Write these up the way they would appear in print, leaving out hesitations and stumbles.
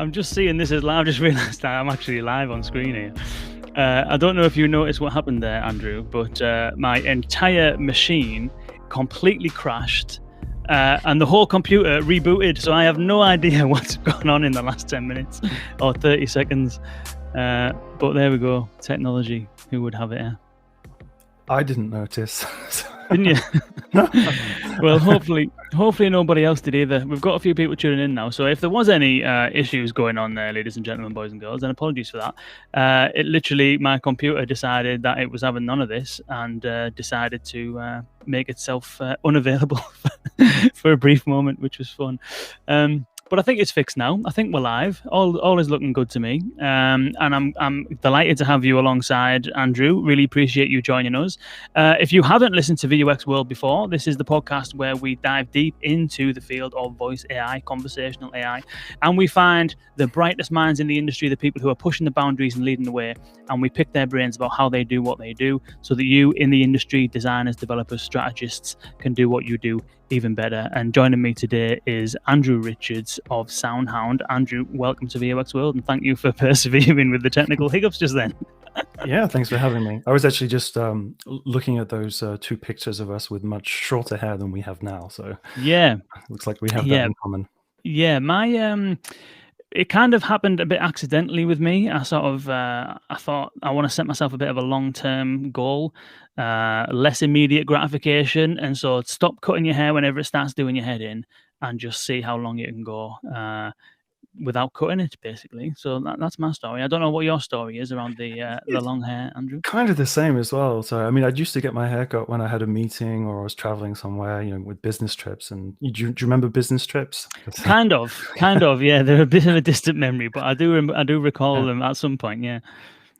I'm just seeing this as live. I've just realised that I'm actually live on screen here. I don't know if you noticed what happened there, Andrew, but my entire machine completely crashed and the whole computer rebooted. So I have no idea what's gone on in the last 10 minutes or 30 seconds. But there we go. Technology. Who would have it? I didn't notice. Didn't you? Well, hopefully nobody else did either. We've got a few people tuning in now, so if there was any issues going on there, ladies and gentlemen, boys and girls, then apologies for that. It literally, my computer decided that it was having none of this and decided to make itself unavailable for a brief moment, which was fun. But I think it's fixed now. I think we're live. All is looking good to me. And I'm delighted to have you alongside, Andrew. Really appreciate you joining us. If you haven't listened to VUX World before, this is the podcast where we dive deep into the field of voice AI, conversational AI, and we find the brightest minds in the industry, the people who are pushing the boundaries and leading the way, and we pick their brains about how they do what they do so that you in the industry, designers, developers, strategists, can do what you do even better. And joining me today is Andrew Richards of SoundHound. Andrew, welcome to VUX World, and thank you for persevering with the technical hiccups just then. Yeah, thanks for having me. I was actually just looking at those two pictures of us with much shorter hair than we have now. So yeah, looks like we have that in common. Yeah, my it kind of happened a bit accidentally with me. I thought I want to set myself a bit of a long-term goal, less immediate gratification, and so stop cutting your hair whenever it starts doing your head in, and just see how long it can go without cutting it, basically. So that's my story. I don't know what your story is around the long hair, Andrew. Kind of the same as well. So I mean, I used to get my hair cut when I had a meeting or I was traveling somewhere, with business trips. And do you remember business trips? Kind of. Yeah, they're a bit of a distant memory, but I do recall them at some point. Yeah.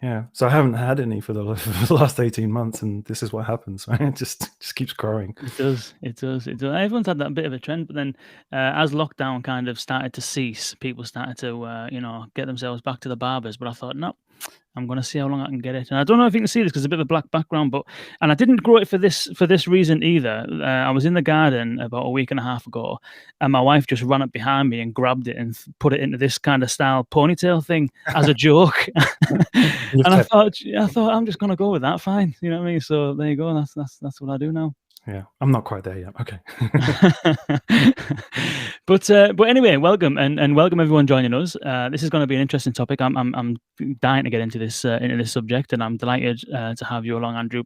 Yeah. So I haven't had any for the last 18 months, and this is what happens, right? It just keeps growing. It does. Everyone's had that bit of a trend, but then as lockdown kind of started to cease, people started to get themselves back to the barbers. But I thought, no, I'm going to see how long I can get it. And I don't know if you can see this because it's a bit of a black background, and I didn't grow it for this reason either. I was in the garden about a week and a half ago, and my wife just ran up behind me and grabbed it and put it into this kind of style ponytail thing as a joke. And I thought I'm just going to go with that. Fine. You know what I mean? So there you go. That's what I do now. Yeah, I'm not quite there yet. Okay. But anyway, welcome and welcome everyone joining us. This is going to be an interesting topic. I'm dying to get into this subject, and I'm delighted to have you along, Andrew.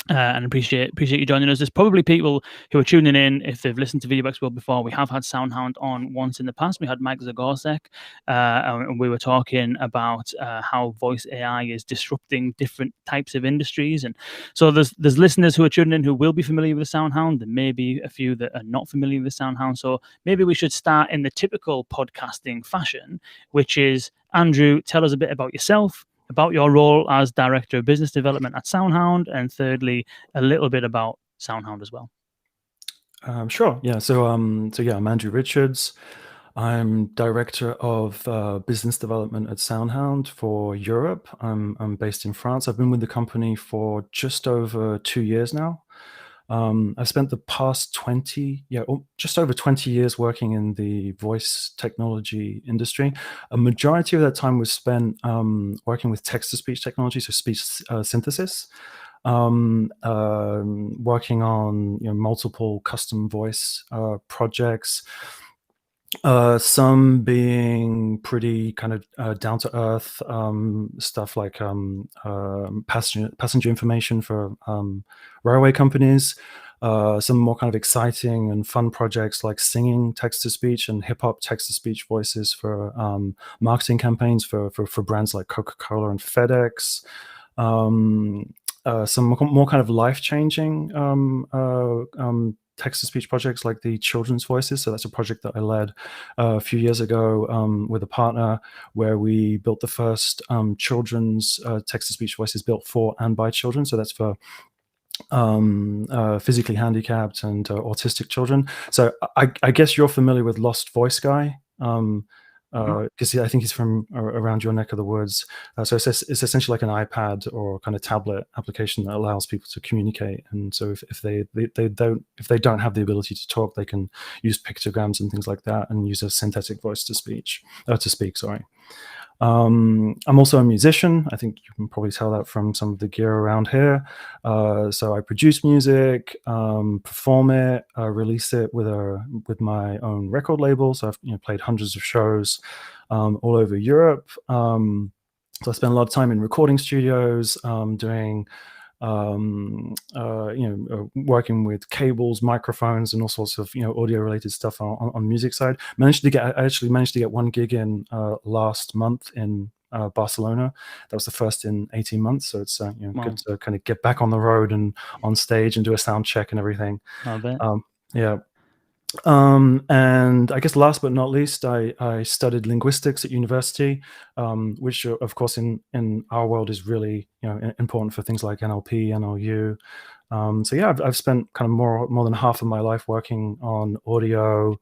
And appreciate you joining us. There's probably people who are tuning in if they've listened to VUX World before. We have had SoundHound on once in the past. We had Mike Zagorsek, and we were talking about how voice AI is disrupting different types of industries. And so there's listeners who are tuning in who will be familiar with the SoundHound. There may be a few that are not familiar with the SoundHound. So maybe we should start in the typical podcasting fashion, which is, Andrew, tell us a bit about yourself, about your role as Director of Business Development at SoundHound, and thirdly, a little bit about SoundHound as well. Sure. Yeah. So I'm Andrew Richards. I'm Director of Business Development at SoundHound for Europe. I'm based in France. I've been with the company for just over 2 years now. I've spent the past just over 20 years working in the voice technology industry. A majority of that time was spent working with text-to-speech technology, so speech synthesis, working on multiple custom voice projects. Some being pretty kind of down to earth stuff like passenger information for railway companies. Some more kind of exciting and fun projects like singing text to speech and hip hop text to speech voices for marketing campaigns for brands like Coca-Cola and FedEx. Some more kind of life-changing text-to-speech projects like the children's voices. So that's a project that I led a few years ago with a partner, where we built the first children's text-to-speech voices built for and by children. So that's for physically handicapped and autistic children. So I guess you're familiar with Lost Voice Guy. because I think he's from around your neck of the woods. So it's essentially like an iPad or kind of tablet application that allows people to communicate. And so if they don't have the ability to talk, they can use pictograms and things like that, and use a synthetic voice to speak. Sorry. I'm also a musician. I think you can probably tell that from some of the gear around here. So I produce music, perform it, release it with my own record label. So I've played hundreds of shows all over Europe. So I spend a lot of time in recording studios, doing working with cables, microphones, and all sorts of audio related stuff on music side. I actually managed to get one gig in last month in Barcelona. That was the first in 18 months. So it's good to kind of get back on the road and on stage and do a sound check and everything. I bet. Yeah. And I guess last but not least, I studied linguistics at university, which of course in our world is really important for things like NLP, NLU. So yeah, I've spent kind of more than half of my life working on audio,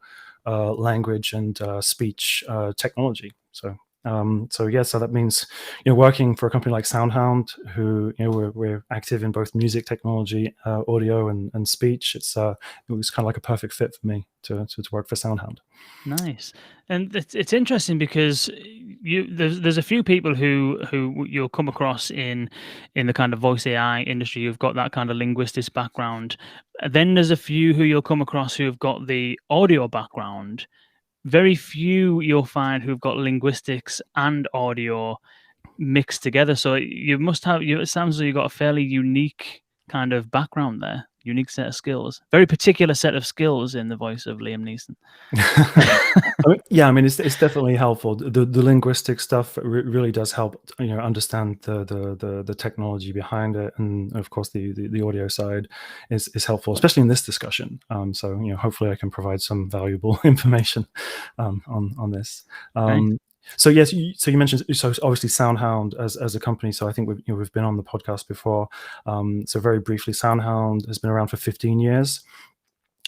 language, and speech technology. So that means working for a company like SoundHound, who we're active in both music technology, audio, and speech. It was kind of like a perfect fit for me to work for SoundHound. Nice. And it's interesting because there's a few people who you'll come across in the kind of voice AI industry who've got that kind of linguistics background. Then there's a few who you'll come across who've got the audio background. Very few you'll find who've got linguistics and audio mixed together. So you must have, it sounds like you've got a fairly unique kind of background there, unique set of skills, very particular set of skills in the voice of Liam Neeson. Yeah, I mean, it's definitely helpful. The linguistic stuff really does help, understand the technology behind it, and of course the audio side is helpful, especially in this discussion. So hopefully I can provide some valuable information on this. Right. So yes, so you mentioned obviously SoundHound as a company. So I think we've been on the podcast before. So very briefly, SoundHound has been around for 15 years.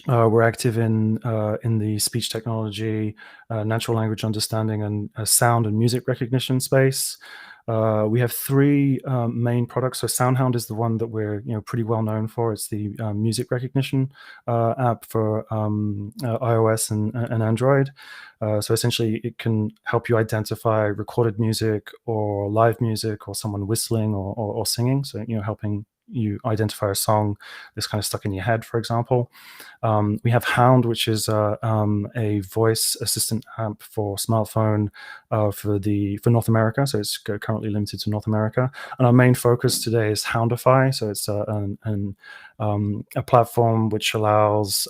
We're active in the speech technology, natural language understanding, and sound and music recognition space. We have three main products. So SoundHound is the one that we're pretty well known for. It's the music recognition app for iOS and Android. So essentially, it can help you identify recorded music or live music or someone whistling or singing. So helping you identify a song that's kind of stuck in your head, for example. We have Hound, which is a voice assistant app for smartphone for North America. So it's currently limited to North America. And our main focus today is Houndify. So it's a platform which allows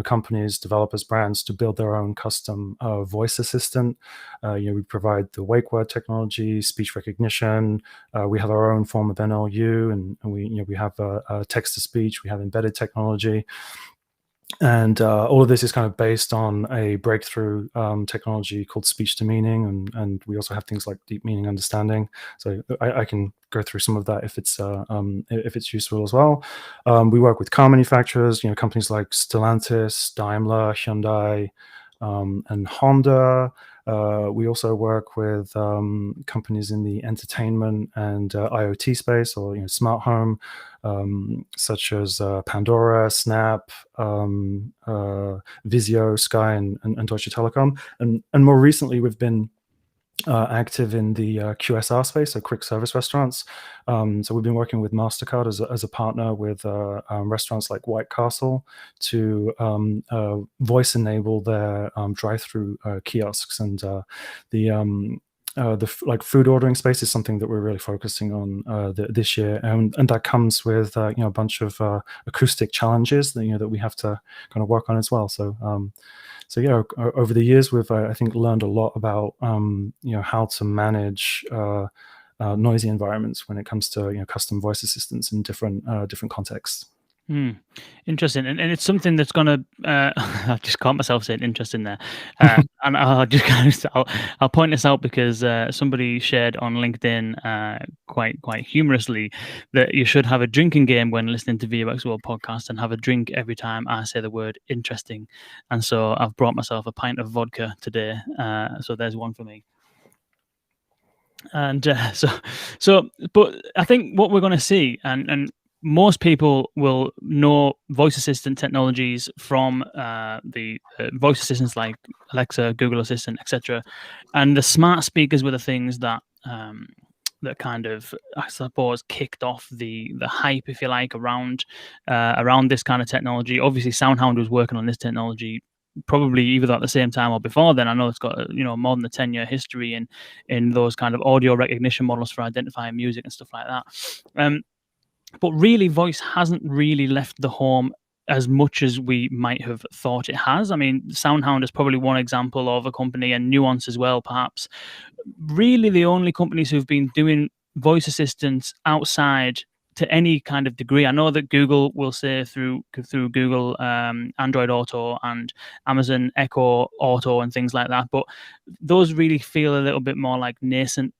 companies, developers, brands to build their own custom voice assistant. We provide the wake word technology, speech recognition. We have our own form of NLU, and we have text to speech. We have embedded technology. And all of this is kind of based on a breakthrough technology called speech to meaning, and we also have things like deep meaning understanding. So I can go through some of that if it's useful as well. We work with car manufacturers, companies like Stellantis, Daimler, Hyundai, and Honda. We also work with companies in the entertainment and IoT space, or smart home, such as Pandora, Snap, Vizio, Sky, and Deutsche Telekom. And more recently, we've been active in the QSR space, so quick service restaurants. So we've been working with MasterCard as a partner with restaurants like White Castle to voice enable their drive-through kiosks, and the food ordering space is something that we're really focusing on this year, and that comes with a bunch of acoustic challenges that we have to kind of work on as well. So yeah, over the years, we've I think learned a lot about how to manage noisy environments when it comes to custom voice assistants in different contexts. Interesting, and it's something that's gonna. I just caught myself saying interesting there, and I'll just I'll point this out because somebody shared on LinkedIn quite humorously that you should have a drinking game when listening to VUX World podcast and have a drink every time I say the word interesting, and so I've brought myself a pint of vodka today. So there's one for me. And but I think what we're going to see, and most people will know voice assistant technologies from the voice assistants like Alexa, Google Assistant, etc. And the smart speakers were the things that that kind of, I suppose, kicked off the hype, if you like, around this kind of technology. Obviously, SoundHound was working on this technology probably either at the same time or before then. I know it's got more than a 10-year history in those kind of audio recognition models for identifying music and stuff like that. But really, voice hasn't really left the home as much as we might have thought it has. I mean, SoundHound is probably one example of a company, and Nuance as well, perhaps. Really, the only companies who've been doing voice assistants outside to any kind of degree. I know that Google will say through Google Android Auto and Amazon Echo Auto and things like that, but those really feel a little bit more like nascent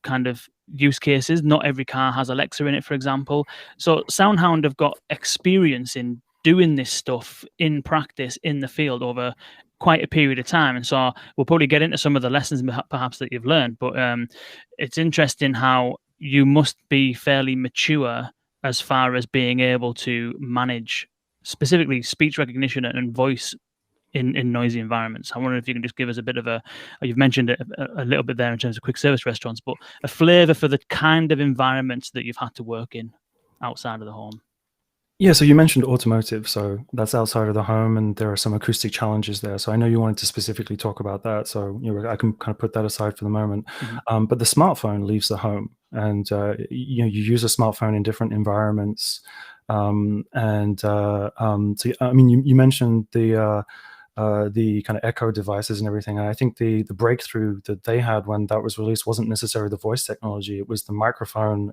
kind of use cases. Not every car has Alexa in it, for example. So SoundHound have got experience in doing this stuff in practice in the field over quite a period of time, and so we'll probably get into some of the lessons perhaps that you've learned. But it's interesting how you must be fairly mature as far as being able to manage specifically speech recognition and voice in noisy environments. I wonder if you can just give us a bit of you've mentioned it a little bit there in terms of quick service restaurants, but a flavor for the kind of environments that you've had to work in outside of the home. Yeah, so you mentioned automotive, so that's outside of the home, and there are some acoustic challenges there. So I know you wanted to specifically talk about that, so I can kind of put that aside for the moment. But the smartphone leaves the home, and you use a smartphone in different environments. So I mean, you mentioned the kind of echo devices and everything. And I think the breakthrough that they had when that was released wasn't necessarily the voice technology. It was the microphone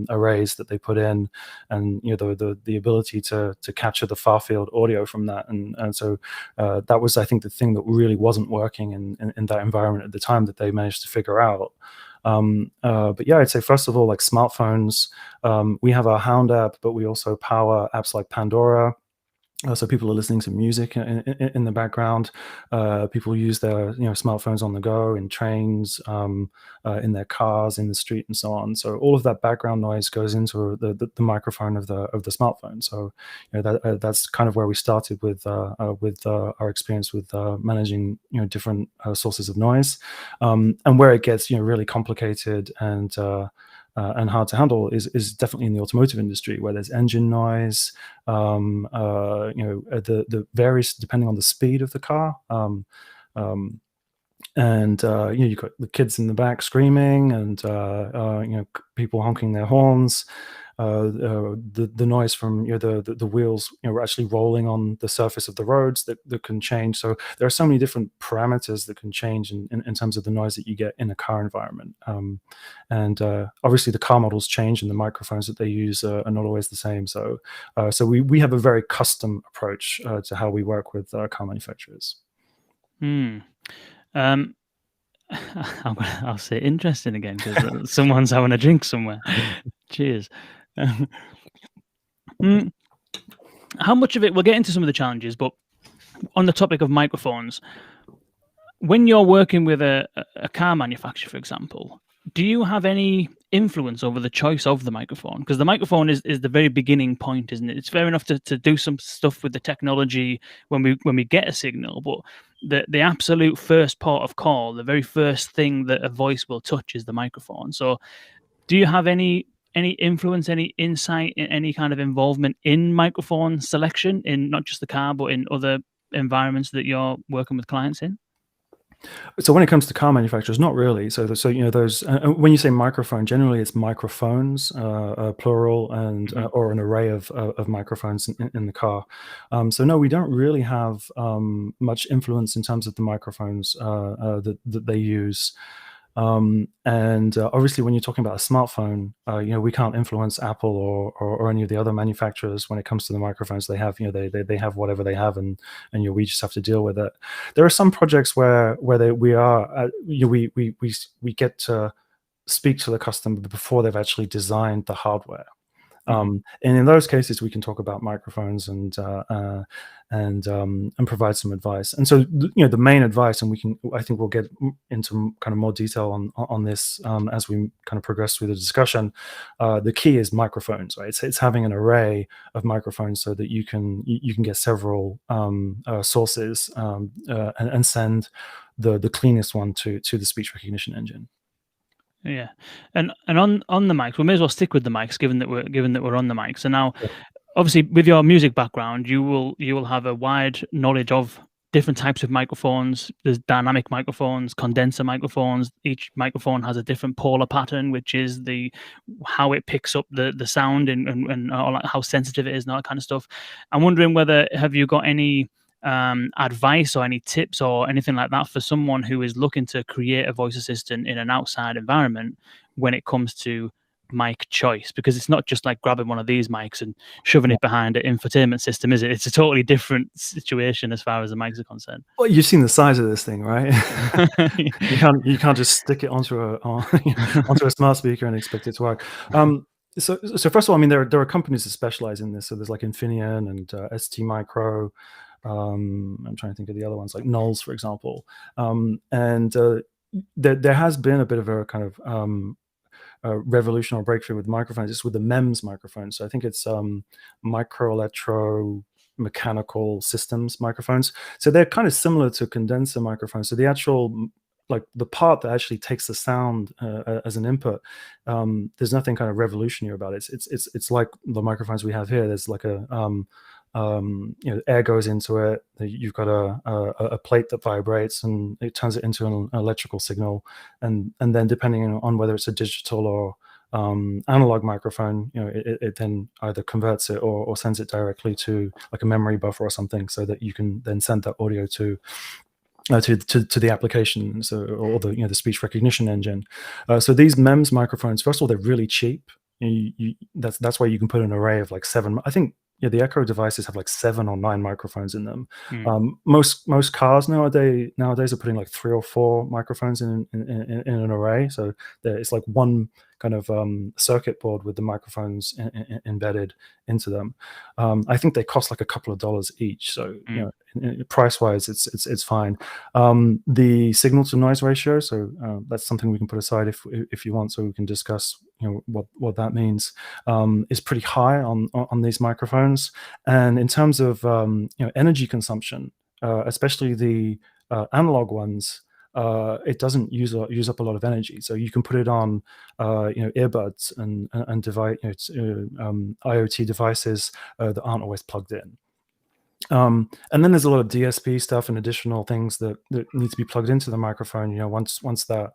arrays that they put in, and the ability to capture the far field audio from that. And so that was, I think, the thing that really wasn't working in that environment at the time that they managed to figure out. But yeah, I'd say first of all, like smartphones, we have our Hound app, but we also power apps like Pandora. So people are listening to music in the background. People use their smartphones on the go, in trains, in their cars, in the street, and so on. So all of that background noise goes into the microphone of the smartphone. So that's kind of where we started with our experience with managing different sources of noise, and where it gets really complicated and hard to handle is definitely in the automotive industry, where there's engine noise. The varies depending on the speed of the car. You've got the kids in the back screaming, and people honking their horns. The noise from the wheels actually rolling on the surface of the roads that can change. So there are so many different parameters that can change in terms of the noise that you get in a car environment. Obviously the car models change, and the microphones that they use are not always the same. So we have a very custom approach to how we work with car manufacturers. I'll say interesting again, because someone's having a drink somewhere. Cheers. How much of it, we'll get into some of the challenges, but on the topic of microphones, when you're working with a car manufacturer, for example, do you have any influence over the choice of the microphone? Because the microphone is the very beginning point, isn't it? It's fair enough to do some stuff with the technology when we get a signal, but the absolute first port of call, the very first thing that a voice will touch, is the microphone. So do you have any influence, any insight, any kind of involvement in microphone selection, in not just the car, but in other environments that you're working with clients in? So when it comes to car manufacturers, not really. So those when you say microphone, generally it's microphones, plural, and or an array of microphones in the car. So no, we don't really have much influence in terms of the microphones that they use. And obviously, when you're talking about a smartphone, we can't influence Apple or any of the other manufacturers when it comes to the microphones they have. They have whatever they have, and we just have to deal with it. There are some projects where we get to speak to the customer before they've actually designed the hardware. And in those cases, we can talk about microphones and provide some advice. And so, the main advice, and I think we'll get into kind of more detail on this as we kind of progress through the discussion. The key is microphones, right? It's having an array of microphones so that you can get several sources and send the cleanest one to the speech recognition engine. Yeah, and on the mics, we may as well stick with the mics, given that we're on the mics. So now, obviously, with your music background, you will have a wide knowledge of different types of microphones. There's dynamic microphones, condenser microphones. Each microphone has a different polar pattern, which is how it picks up the sound and how sensitive it is and all that kind of stuff. I'm wondering have you got any advice or any tips or anything like that for someone who is looking to create a voice assistant in an outside environment when it comes to mic choice? Because it's not just like grabbing one of these mics and shoving it behind an infotainment system, is it? It's a totally different situation as far as the mics are concerned. Well, you've seen the size of this thing, right? You can't just stick it onto a smart speaker and expect it to work. So first of all, I mean, there are companies that specialize in this. So there's like Infineon and ST Micro. I'm trying to think of the other ones, like Knowles, for example. And there has been a bit of a kind of revolution or breakthrough with microphones. It's with the MEMS microphones. So I think it's micro electro mechanical systems microphones. So they're kind of similar to condenser microphones. So the actual, like the part that actually takes the sound as an input, there's nothing kind of revolutionary about it. It's like the microphones we have here. There's like air goes into it. You've got a plate that vibrates and it turns it into an electrical signal, and then depending on whether it's a digital or analog microphone, it then either converts it or sends it directly to like a memory buffer or something, so that you can then send that audio to the application, or the speech recognition engine. So these MEMS microphones, first of all, they're really cheap. That's why you can put an array of like 7. I think the Echo devices have like 7 or 9 microphones in them. Most cars nowadays are putting like 3 or 4 microphones in an array. So it's like one kind of circuit board with the microphones embedded into them. I think they cost like a couple of dollars each. So price wise, it's fine. The signal to noise ratio, so that's something we can put aside if you want, so we can discuss what that means, is pretty high on these microphones. And in terms of energy consumption, especially the analog ones, it doesn't use up a lot of energy. So you can put it on earbuds and device IoT devices that aren't always plugged in. And then there's a lot of DSP stuff and additional things that need to be plugged into the microphone. Once that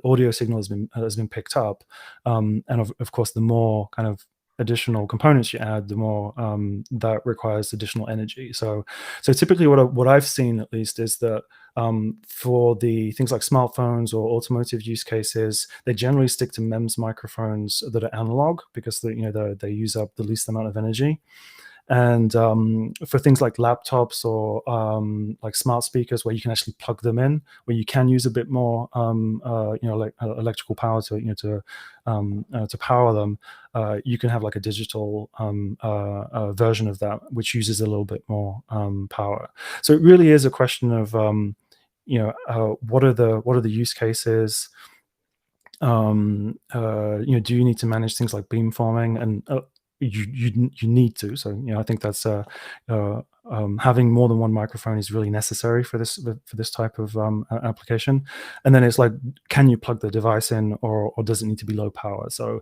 audio signal has been picked up, and of course, the more kind of additional components you add, the more that requires additional energy. So typically, what I've seen at least is that for the things like smartphones or automotive use cases, they generally stick to MEMS microphones that are analog, because they use up the least amount of energy. And for things like laptops or like smart speakers, where you can actually plug them in, where you can use a bit more like electrical power to power them, you can have like a digital version of that, which uses a little bit more power. So it really is a question of what are the use cases? Do you need to manage things like beamforming? And you need to. So I think that's having more than one microphone is really necessary for this type of application. And then it's like, can you plug the device in, or does it need to be low power? So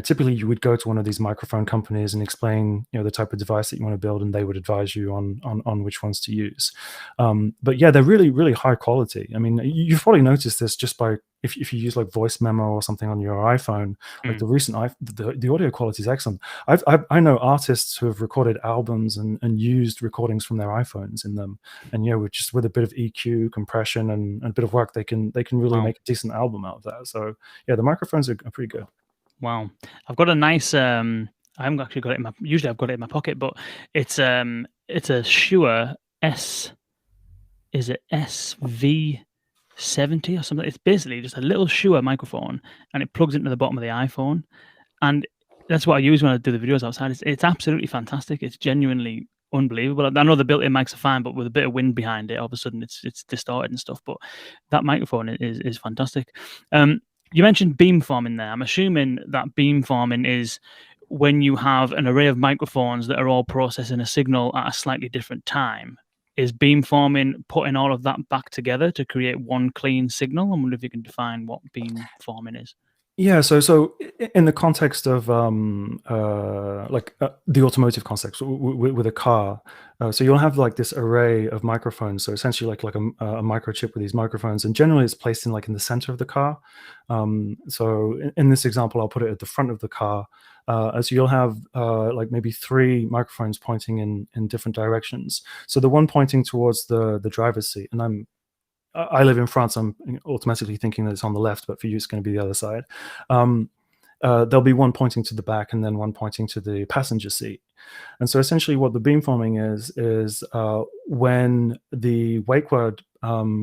typically you would go to one of these microphone companies and explain, the type of device that you want to build, and they would advise you on which ones to use. But yeah, they're really, really high quality. I mean, you've probably noticed this just by if you use like voice memo or something on your iPhone, like the recent the audio quality is excellent. I know artists who have recorded albums and used recordings from their iPhones in them, and with a bit of EQ, compression, and a bit of work, they can really make a decent album out of that. So yeah, the microphones are pretty good. Wow, I've got a nice. I haven't actually got it in my. Usually, I've got it in my pocket, but it's a Shure S. Is it SV70 or something? It's basically just a little Shure microphone, and it plugs into the bottom of the iPhone, and that's what I use when I do the videos outside. It's absolutely fantastic. It's genuinely unbelievable. I know the built-in mics are fine, but with a bit of wind behind it, all of a sudden it's distorted and stuff. But that microphone is fantastic. You mentioned beamforming there. I'm assuming that beamforming is when you have an array of microphones that are all processing a signal at a slightly different time. Is beamforming putting all of that back together to create one clean signal? I wonder if you can define what beamforming is. Yeah, so in the context of the automotive context with a car, so you'll have like this array of microphones. So essentially like a microchip with these microphones, and generally it's placed in the center of the car. So in this example, I'll put it at the front of the car. So you'll have like maybe 3 microphones pointing in different directions. So the one pointing towards the driver's seat, and I live in France. I'm automatically thinking that it's on the left, but for you, it's going to be the other side. There'll be one pointing to the back and then one pointing to the passenger seat. And so essentially what the beamforming is when the wake word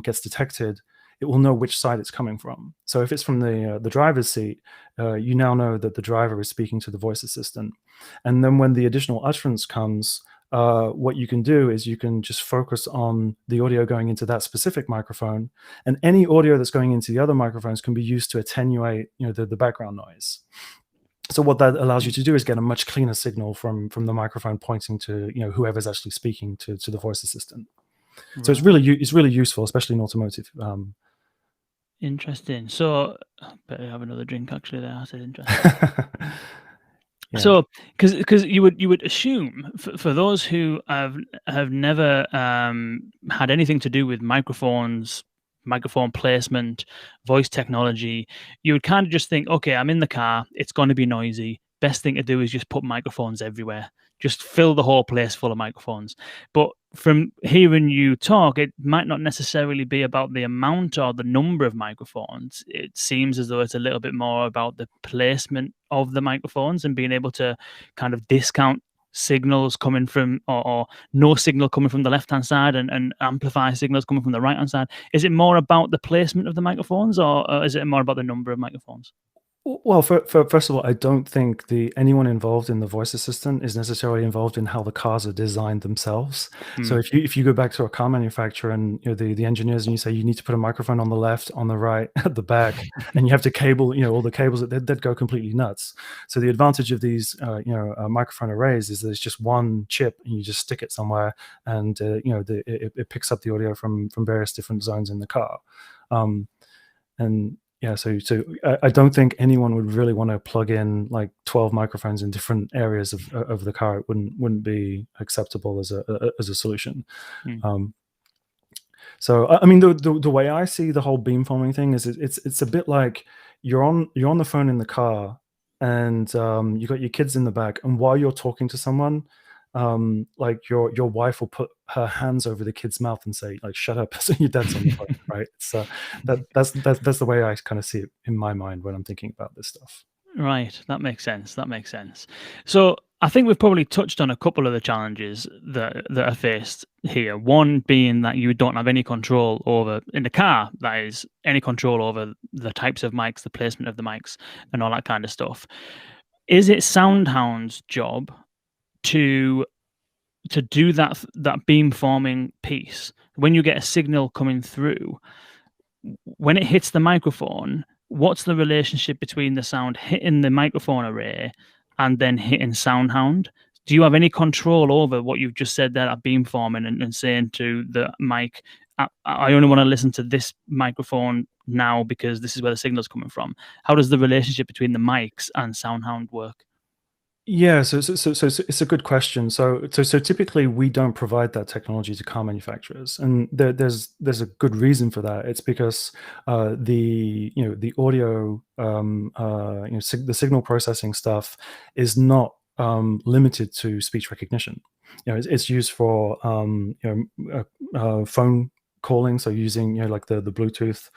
gets detected, it will know which side it's coming from. So if it's from the driver's seat, you now know that the driver is speaking to the voice assistant. And then when the additional utterance comes, what you can do is you can just focus on the audio going into that specific microphone, and any audio that's going into the other microphones can be used to attenuate, the background noise. So what that allows you to do is get a much cleaner signal from the microphone pointing to whoever's actually speaking to the voice assistant. Right. So it's really useful, especially in automotive. Interesting. So I better have another drink actually there. I said interesting. Yeah. So, because you would assume for those who have never had anything to do with microphones, microphone placement, voice technology, you would kind of just think, okay, I'm in the car, it's going to be noisy. Best thing to do is just put microphones everywhere. Just fill the whole place full of microphones. But from hearing you talk, it might not necessarily be about the amount or the number of microphones. It seems as though it's a little bit more about the placement of the microphones and being able to kind of discount signals coming from or no signal coming from the left-hand side and amplify signals coming from the right-hand side. Is it more about the placement of the microphones, or is it more about the number of microphones? Well, first of all, I don't think anyone involved in the voice assistant is necessarily involved in how the cars are designed themselves. So if you go back to a car manufacturer and the engineers, and you say you need to put a microphone on the left, on the right, at the back, and you have to cable all the cables, they'd go completely nuts. So the advantage of these microphone arrays is there's just one chip, and you just stick it somewhere, and it picks up the audio from various different zones in the car, and yeah, so I don't think anyone would really want to plug in like 12 microphones in different areas of the car. It wouldn't be acceptable as a solution. So I mean, the way I see the whole beamforming thing is it's a bit like you're on the phone in the car, and you got your kids in the back, and while you're talking to someone, like your wife will put her hands over the kid's mouth and say, like, shut up, so your dad's on the phone, right? So that's the way I kind of see it in my mind when I'm thinking about this stuff. Right, that makes sense. So I think we've probably touched on a couple of the challenges that are faced here. One being that you don't have any control over, in the car, that is, any control over the types of mics, the placement of the mics, and all that kind of stuff. Is it SoundHound's job to do that beamforming piece? When you get a signal coming through, when it hits the microphone, what's the relationship between the sound hitting the microphone array and then hitting SoundHound? Do you have any control over what you've just said there at beamforming and saying to the mic, I only want to listen to this microphone now because this is where the signal's coming from. How does the relationship between the mics and SoundHound work? Yeah, so it's a good question. So typically we don't provide that technology to car manufacturers, and there's a good reason for that. It's because the audio the signal processing stuff is not limited to speech recognition. It's used for phone calling, so using like the Bluetooth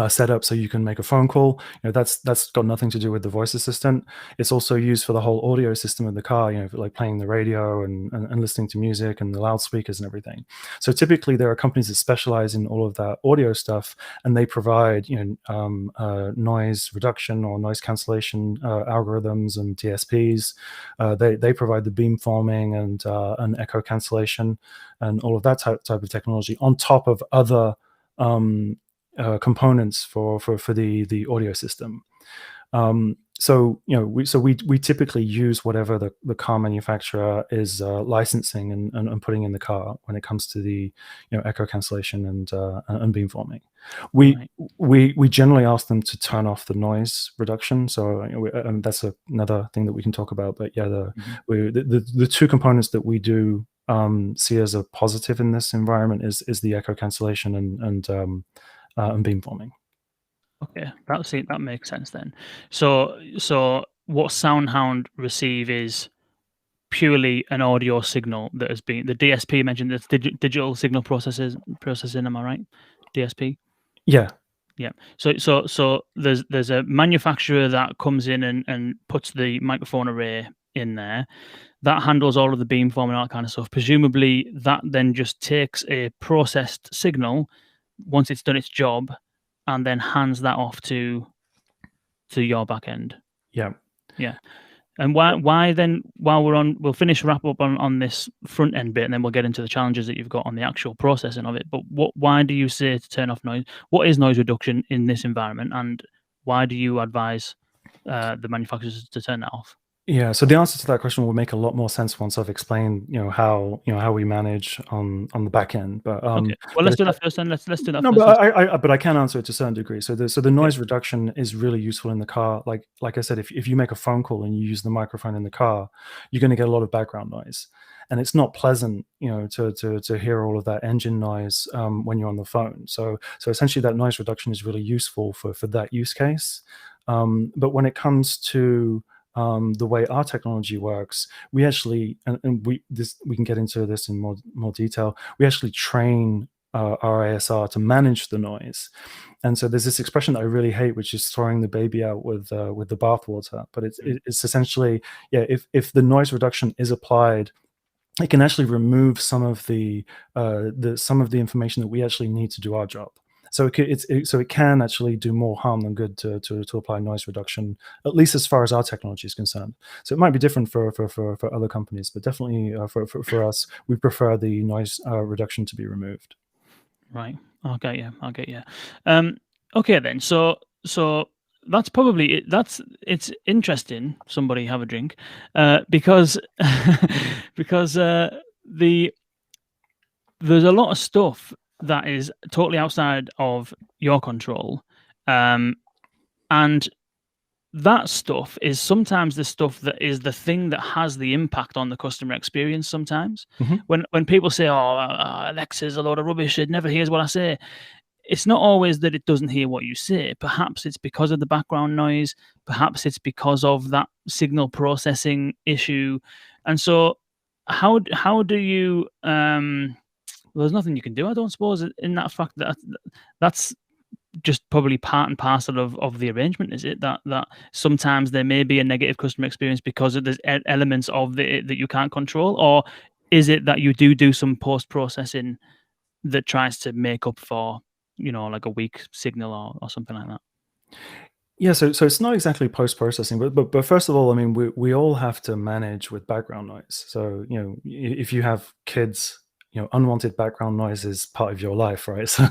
setup so you can make a phone call. That's got nothing to do with the voice assistant. It's also used for the whole audio system of the car, for like playing the radio and listening to music and the loudspeakers and everything. So typically there are companies that specialize in all of that audio stuff, and they provide noise reduction or noise cancellation algorithms and DSPs. They provide the beamforming and echo cancellation and all of that type of technology on top of other components for the audio system. So we typically use whatever the car manufacturer is licensing and putting in the car when it comes to the echo cancellation and beamforming. We generally ask them to turn off the noise reduction. So and that's another thing that we can talk about. But yeah, the two components that we do see as a positive in this environment is the echo cancellation and beamforming. Okay, that makes sense then. So what SoundHound receive is purely an audio signal that has been, the DSP mentioned, that's digital signal processing. Am I right? DSP. Yeah. Yeah. So there's a manufacturer that comes in and puts the microphone array in there. That handles all of the beamforming and all that kind of stuff. Presumably that then just takes a processed signal once it's done its job, and then hands that off to your back end. Yeah. And why then, while we'll wrap up on this front end bit, and then we'll get into the challenges that you've got on the actual processing of it. But why do you say to turn off noise? What is noise reduction in this environment, and why do you advise the manufacturers to turn that off? Yeah, so the answer to that question will make a lot more sense once I've explained, how we manage on the back end. But okay, well, let's do that first. Then let's do that. No, first. but I can answer it to a certain degree. So the noise reduction is really useful in the car. Like I said, if you make a phone call and you use the microphone in the car, you're going to get a lot of background noise, and it's not pleasant, to hear all of that engine noise when you're on the phone. So essentially, that noise reduction is really useful for that use case. But when it comes to the way our technology works, we actually, and we can get into this in more detail. We actually train our ASR to manage the noise, and so there's this expression that I really hate, which is throwing the baby out with the bathwater. But it's essentially, if the noise reduction is applied, it can actually remove some of the information that we actually need to do our job. So it can actually do more harm than good to apply noise reduction, at least as far as our technology is concerned. So it might be different for other companies, but definitely for us, we prefer the noise reduction to be removed. Right. I'll get you. Okay then. So that's probably it. It's interesting. Somebody have a drink, because there's a lot of stuff that is totally outside of your control, and that stuff is sometimes the stuff that is the thing that has the impact on the customer experience. Sometimes when people say, Alexa's a load of rubbish, it never hears what I say, it's not always that it doesn't hear what you say. Perhaps it's because of the background noise, perhaps it's because of that signal processing issue. And so how do you there's nothing you can do, I don't suppose, in that fact that that's just probably part and parcel of the arrangement, is it? That sometimes there may be a negative customer experience because of the elements of that you can't control, or is it that you do some post-processing that tries to make up for, like a weak signal or something like that? Yeah, so it's not exactly post-processing, but first of all, I mean, we all have to manage with background noise. So if you have kids, unwanted background noise is part of your life, right? So,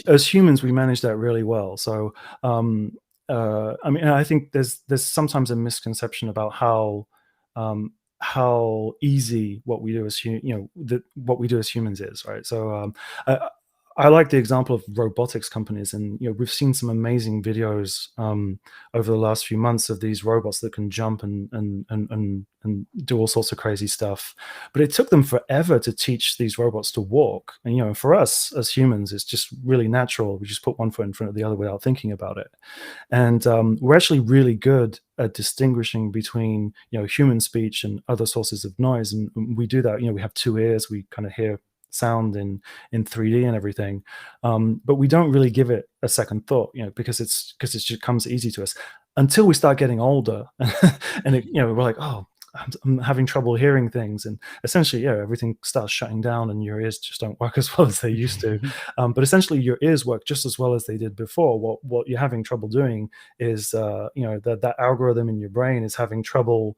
as humans, we manage that really well. So, I mean, I think there's sometimes a misconception about how how easy what we do as what we do as humans is, right? So I like the example of robotics companies, and we've seen some amazing videos over the last few months of these robots that can jump and do all sorts of crazy stuff. But it took them forever to teach these robots to walk. And for us as humans, it's just really natural. We just put one foot in front of the other without thinking about it. And we're actually really good at distinguishing between human speech and other sources of noise, and we do that. We have two ears. We kind of hear sound in 3D and everything, but we don't really give it a second thought, because it just comes easy to us until we start getting older, and we're like, oh, I'm having trouble hearing things, and essentially, everything starts shutting down, and your ears just don't work as well as they used to. But essentially, your ears work just as well as they did before. What you're having trouble doing is, that algorithm in your brain is having trouble,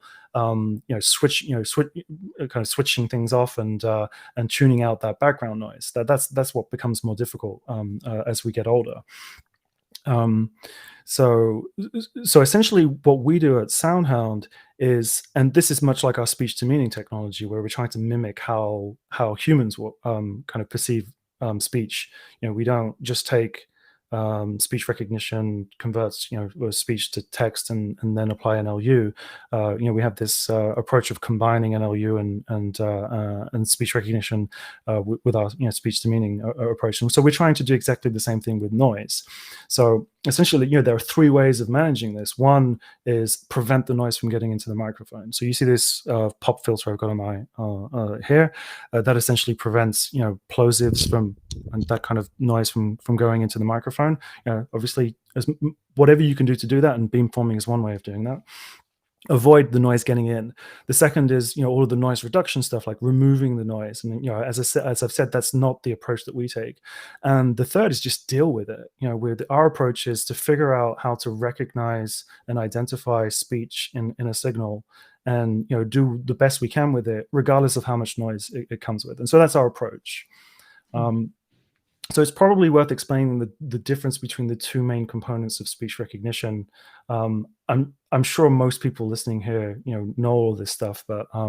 switching things off and tuning out that background noise. That's what becomes more difficult as we get older. So essentially what we do at SoundHound is, and this is much like our speech to meaning technology, where we're trying to mimic how humans will kind of perceive speech. We don't just take speech recognition, converts speech to text and then apply NLU. We have this approach of combining NLU and speech recognition with our speech to meaning approach. And so we're trying to do exactly the same thing with noise. So essentially, there are three ways of managing this. One is prevent the noise from getting into the microphone. So you see this pop filter I've got on my here that essentially prevents plosives and that kind of noise from going into the microphone. Obviously, whatever you can do to do that, and beamforming is one way of doing that. Avoid the noise getting in. The second is all of the noise reduction stuff, like removing the noise, and as I've said, that's not the approach that we take. And the third is just deal with it. With our approach is to figure out how to recognize and identify speech in a signal, and do the best we can with it, regardless of how much noise it comes with. And so that's our approach. So it's probably worth explaining the difference between the two main components of speech recognition. I'm sure most people listening here, know all this stuff, but I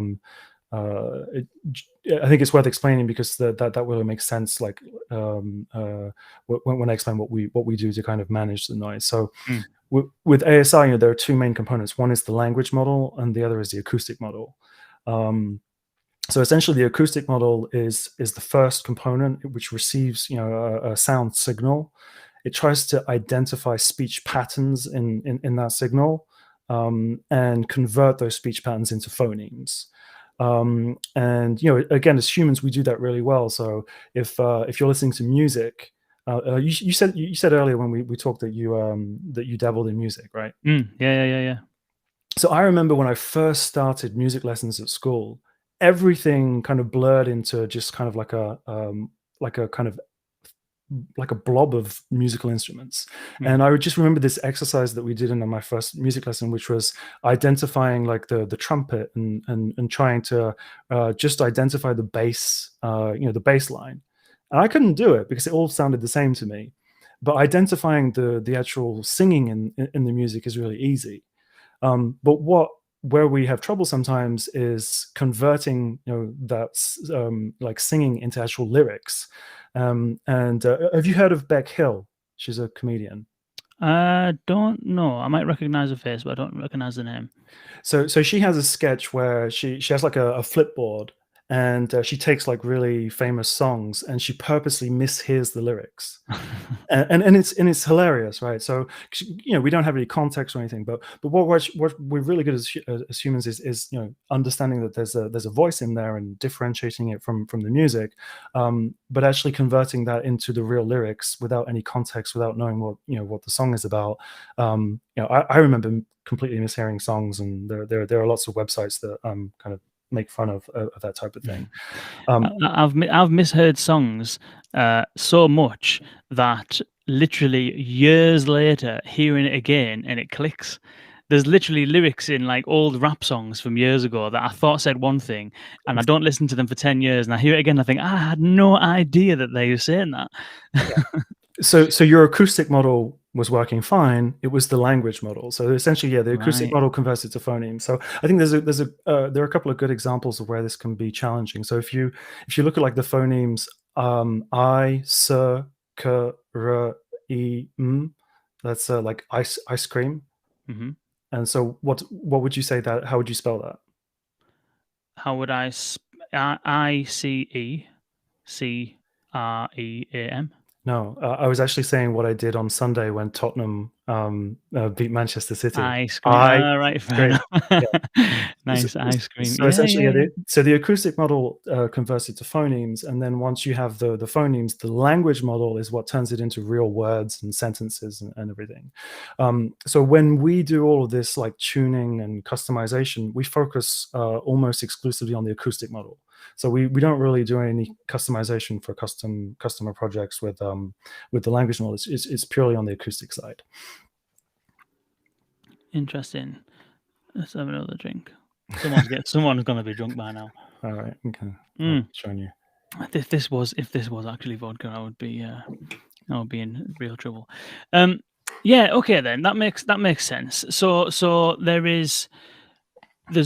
think it's worth explaining because that really makes sense. Like when I explain what we do to kind of manage the noise. So with ASR, there are two main components. One is the language model, and the other is the acoustic model. So essentially, the acoustic model is the first component, which receives a sound signal. It tries to identify speech patterns in that signal, and convert those speech patterns into phonemes. And again, as humans, we do that really well. So if you're listening to music, you said earlier when we talked that you dabbled in music, right? Yeah. So I remember when I first started music lessons at school, everything kind of blurred into just kind of like a blob of musical instruments. And I would just remember this exercise that we did in my first music lesson, which was identifying like the trumpet and trying to just identify the bass, the bass line. And I couldn't do it because it all sounded the same to me. But identifying the actual singing in the music is really easy. But where we have trouble sometimes is converting that's like singing into actual lyrics. And have you heard of Beck Hill? She's a comedian. I don't know. I might recognize her face, but I don't recognize the name. So she has a sketch where she has like a flipboard, and she takes like really famous songs and she purposely mishears the lyrics. and it's hilarious, right? So we don't have any context or anything, but what we're really good as humans is understanding that there's a voice in there and differentiating it from the music, but actually converting that into the real lyrics without any context, without knowing what the song is about. I remember completely mishearing songs, and there are lots of websites that kind of make fun of that type of thing. I've misheard songs so much that literally years later, hearing it again and it clicks. There's literally lyrics in like old rap songs from years ago that I thought said one thing, and I don't listen to them for 10 years, and I hear it again, and I think, I had no idea that they were saying that. So your acoustic model was working fine. It was the language model. So essentially, yeah, the acoustic Right. model converts it to phonemes. So I think there are a couple of good examples of where this can be challenging. So if you look at like the phonemes I, s, k, r, e, m, that's like ice cream. Mm-hmm. And so what would you say that? How would you spell that? How would ICECREAM? No, I was actually saying what I did on Sunday when Tottenham beat Manchester City. Ice cream. I Right, fair scream. enough. Yeah. So, Nice ice cream. so Yeah, essentially, yeah, yeah, yeah. so the acoustic model converts it to phonemes, and then once you have the phonemes, the language model is what turns it into real words and sentences and everything. So when we do all of this like tuning and customization, we focus almost exclusively on the acoustic model. So we don't really do any customization for customer projects with the language model. It's purely on the acoustic side. Interesting. Let's have another drink. Someone's gonna be drunk by now. All right, okay. Showing you. If this was actually vodka, I would be in real trouble. Yeah, okay then. That makes sense. So there's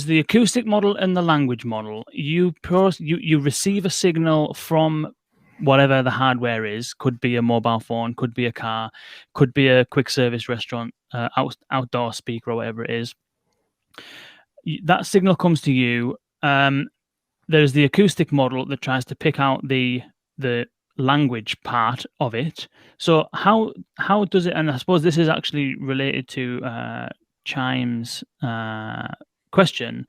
the acoustic model and the language model. You receive a signal from whatever the hardware is. Could be a mobile phone, could be a car, could be a quick service restaurant, outdoor speaker or whatever it is. That signal comes to you. There's the acoustic model that tries to pick out the language part of it. So how does it? And I suppose this is actually related to Chime's question.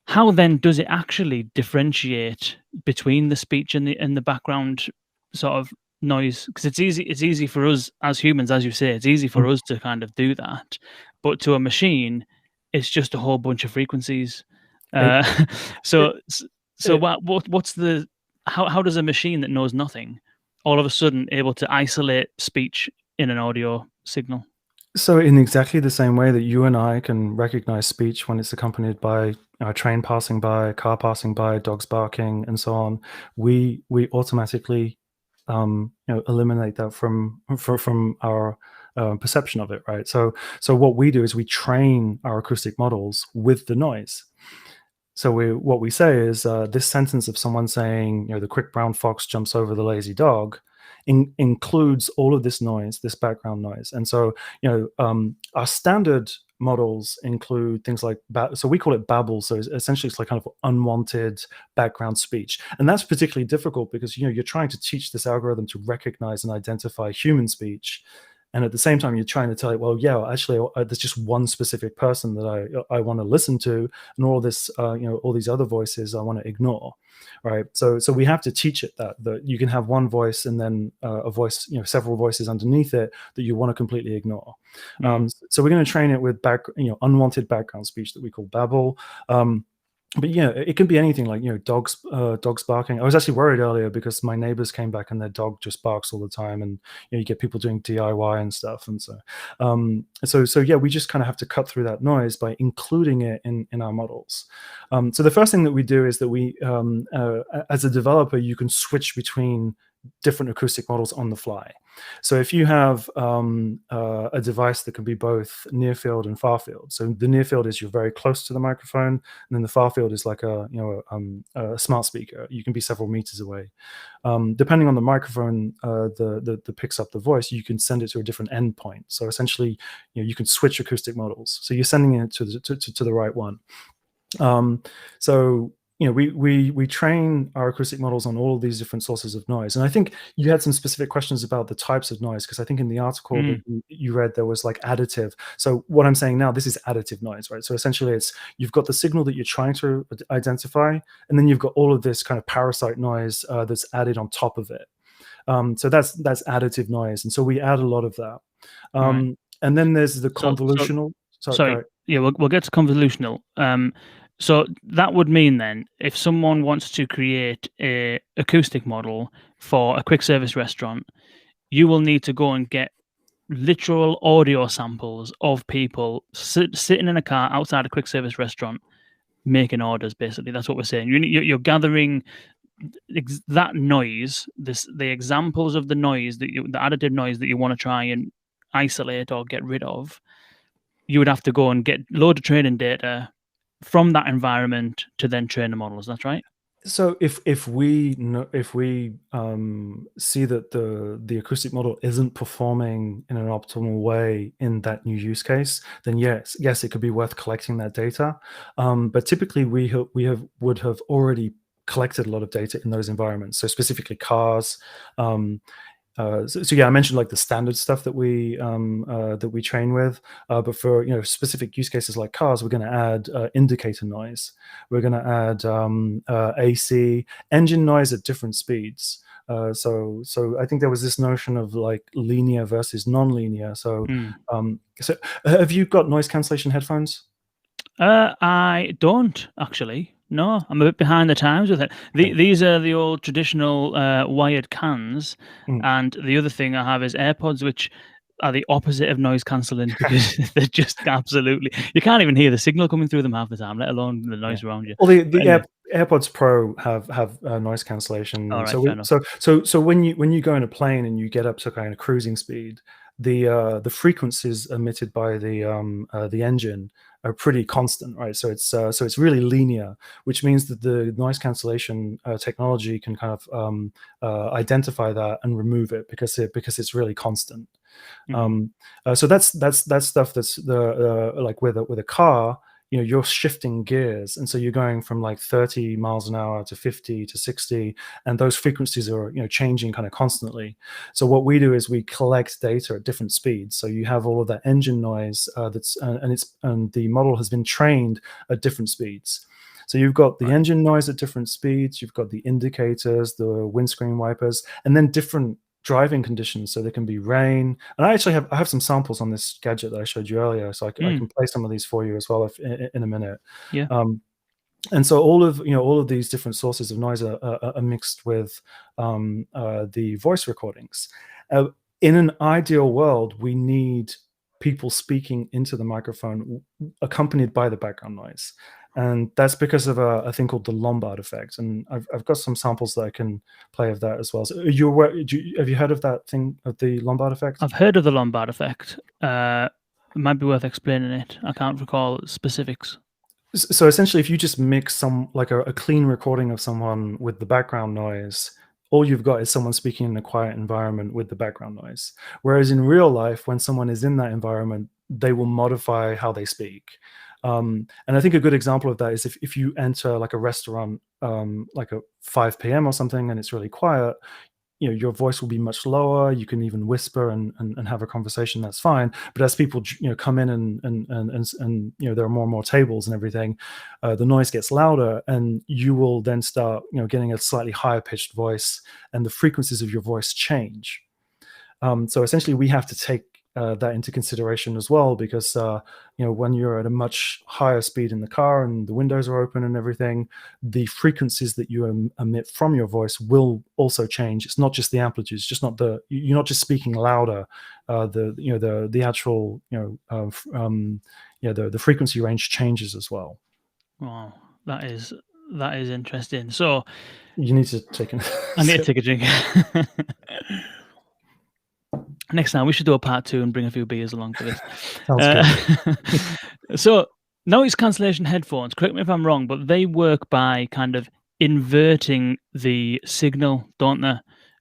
How then does it actually differentiate between the speech and the background sort of noise? Because it's easy for us as humans, as you say, it's easy for us to kind of do that, but to a machine, it's just a whole bunch of frequencies. So what's the how does a machine that knows nothing all of a sudden able to isolate speech in an audio signal? So in exactly the same way that you and I can recognize speech when it's accompanied by a train passing by, a car passing by, dogs barking, and so on, we automatically eliminate that from our perception of it, right? So what we do is we train our acoustic models with the noise. So what we say is this sentence of someone saying, the quick brown fox jumps over the lazy dog, includes all of this noise, this background noise. And so, our standard models include things like, so we call it babble. So essentially it's like kind of unwanted background speech. And that's particularly difficult because, you're trying to teach this algorithm to recognize and identify human speech. And at the same time, you're trying to tell it, well, yeah, actually, there's just one specific person that I want to listen to, and all this, all these other voices I want to ignore, right? So we have to teach it that you can have one voice and then a voice, several voices underneath it that you want to completely ignore. So we're going to train it with unwanted background speech that we call babble. But yeah, it can be anything like, dogs barking. I was actually worried earlier because my neighbors came back and their dog just barks all the time, and you get people doing DIY and stuff. And so yeah, we just kind of have to cut through that noise by including it in our models. So the first thing that we do is that we, as a developer, you can switch between different acoustic models on the fly. So if you have a device that can be both near field and far field, so the near field is you're very close to the microphone, and then the far field is like a smart speaker. You can be several meters away. Depending on the microphone that picks up the voice, you can send it to a different endpoint. So essentially, you can switch acoustic models. So you're sending it to the right one. So we train our acoustic models on all of these different sources of noise. And I think you had some specific questions about the types of noise, because I think in the article that you read, there was like additive. So what I'm saying now, this is additive noise, right? So essentially you've got the signal that you're trying to identify, and then you've got all of this kind of parasite noise that's added on top of it. So that's additive noise. And so we add a lot of that. Right. And then there's the convolutional. Sorry. Yeah, we'll get to convolutional. So that would mean then, if someone wants to create a acoustic model for a quick service restaurant, you will need to go and get literal audio samples of people sitting in a car outside a quick service restaurant making orders. Basically, that's what we're saying. You're gathering that noise, the examples of the noise the additive noise that you want to try and isolate or get rid of, you would have to go and get load of training data from that environment to then train the models. That's right. So if we see that the acoustic model isn't performing in an optimal way in that new use case, then yes, it could be worth collecting that data. But typically, would have already collected a lot of data in those environments. So specifically cars. So yeah, I mentioned like the standard stuff that we train with, but for specific use cases like cars, we're going to add indicator noise. We're going to add AC engine noise at different speeds. So I think there was this notion of like linear versus non-linear. So have you got noise cancellation headphones? I don't actually. No, I'm a bit behind the times with it. These are the old traditional wired cans, and the other thing I have is AirPods, which are the opposite of noise cancelling because they're just absolutely. You can't even hear the signal coming through them half the time, let alone the noise around you. Well, the AirPods Pro have noise cancellation. All right, so when you go in a plane and you get up to kind of cruising speed, the frequencies emitted by the engine are pretty constant, right? So it's really linear, which means that the noise cancellation technology can kind of identify that and remove it because it's really constant. So that's stuff that's like with a car. You're shifting gears, and so you're going from like 30 miles an hour to 50 to 60, and those frequencies are changing kind of constantly. So what we do is we collect data at different speeds. So you have all of that engine noise and the model has been trained at different speeds. So you've got the engine noise at different speeds, you've got the indicators, the windscreen wipers, and then different driving conditions. So there can be rain, and I have some samples on this gadget that I showed you earlier, so I can play some of these for you as well in a minute. Yeah. And so all of these different sources of noise are mixed with the voice recordings. In an ideal world, we need people speaking into the microphone accompanied by the background noise. And that's because of a thing called the Lombard Effect. And I've got some samples that I can play of that as well. So have you heard of that thing, of the Lombard Effect? I've heard of the Lombard Effect. It might be worth explaining it. I can't recall specifics. So essentially, if you just mix a clean recording of someone with the background noise, all you've got is someone speaking in a quiet environment with the background noise. Whereas in real life, when someone is in that environment, they will modify how they speak. And I think a good example of that is if you enter like a restaurant like at 5 p.m. or something and it's really quiet, your voice will be much lower. You can even whisper and have a conversation. That's fine. But as people come in and there are more and more tables and everything, the noise gets louder, and you will then start getting a slightly higher pitched voice, and the frequencies of your voice change. So essentially, we have to take that into consideration as well, because when you're at a much higher speed in the car and the windows are open and everything, the frequencies that you emit from your voice will also change. It's not just the amplitude. It's just not you're not just speaking louder. The actual the frequency range changes as well. Wow, that is interesting. So you need to take I need to take a drink. Next time we should do a part 2 and bring a few beers along for this. Sounds good. So noise cancellation headphones, correct me if I'm wrong, but they work by kind of inverting the signal, don't they?